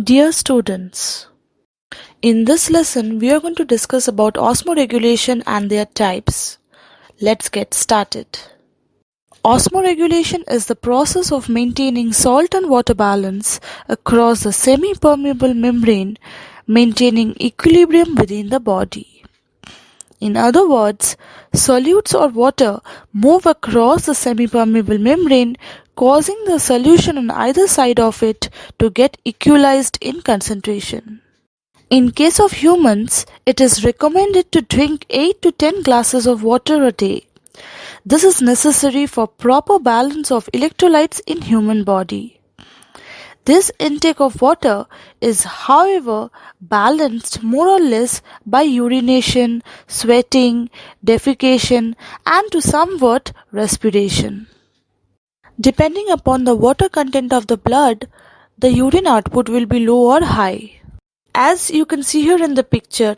Dear students, in this lesson we are going to discuss about osmoregulation and their types. Let's get started. Osmoregulation is the process of maintaining salt and water balance across the semi-permeable membrane, maintaining equilibrium within the body. In other words, solutes or water move across the semi-permeable membrane, causing the solution on either side of it to get equalized in concentration. In case of humans, it is recommended to drink 8 to 10 glasses of water a day. This is necessary for proper balance of electrolytes in human body. This intake of water is, however, balanced more or less by urination, sweating, defecation, and to somewhat respiration. Depending upon the water content of the blood, the urine output will be low or high. As you can see here in the picture,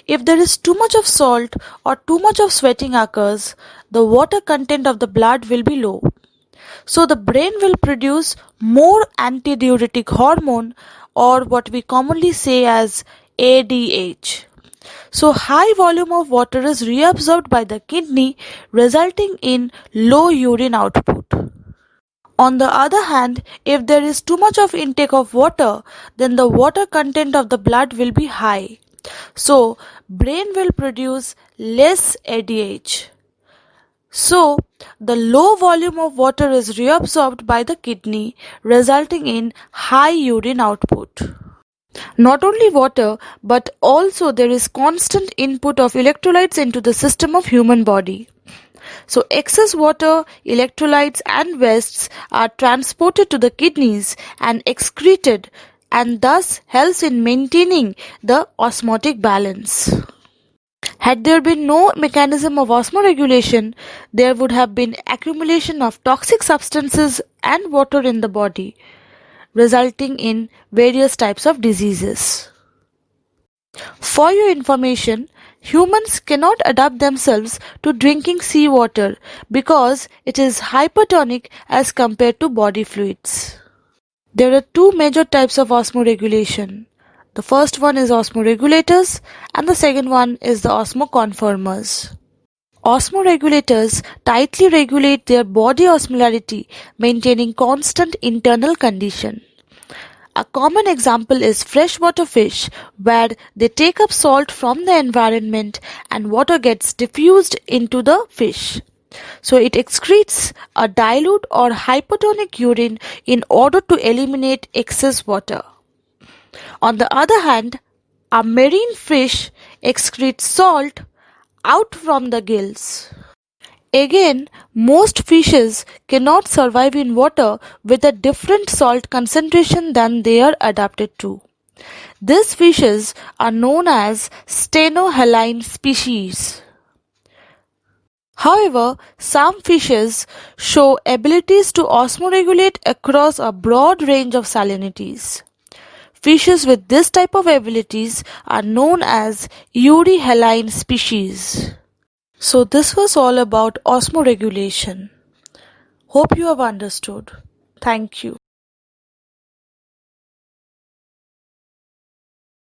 if there is too much of salt or too much of sweating occurs, the water content of the blood will be low. So the brain will produce more antidiuretic hormone, or what we commonly say as ADH. So high volume of water is reabsorbed by the kidney, resulting in low urine output. On the other hand, if there is too much of intake of water, then the water content of the blood will be high. So, brain will produce less ADH. So, the low volume of water is reabsorbed by the kidney, resulting in high urine output. Not only water, but also there is constant input of electrolytes into the system of human body. So excess water, electrolytes and wastes are transported to the kidneys and excreted, and thus helps in maintaining the osmotic balance. Had there been no mechanism of osmoregulation, there would have been accumulation of toxic substances and water in the body, resulting in various types of diseases. For your information, humans cannot adapt themselves to drinking seawater because it is hypertonic as compared to body fluids. There are two major types of osmoregulation. The first one is osmoregulators and the second one is the osmoconformers. Osmoregulators tightly regulate their body osmolarity, maintaining constant internal condition. A common example is freshwater fish, where they take up salt from the environment and water gets diffused into the fish. So it excretes a dilute or hypertonic urine in order to eliminate excess water. On the other hand, a marine fish excretes salt out from the gills. Again, most fishes cannot survive in water with a different salt concentration than they are adapted to. These fishes are known as stenohaline species. However, some fishes show abilities to osmoregulate across a broad range of salinities. Fishes with this type of abilities are known as euryhaline species. So this was all about osmoregulation. Hope you have understood. Thank you.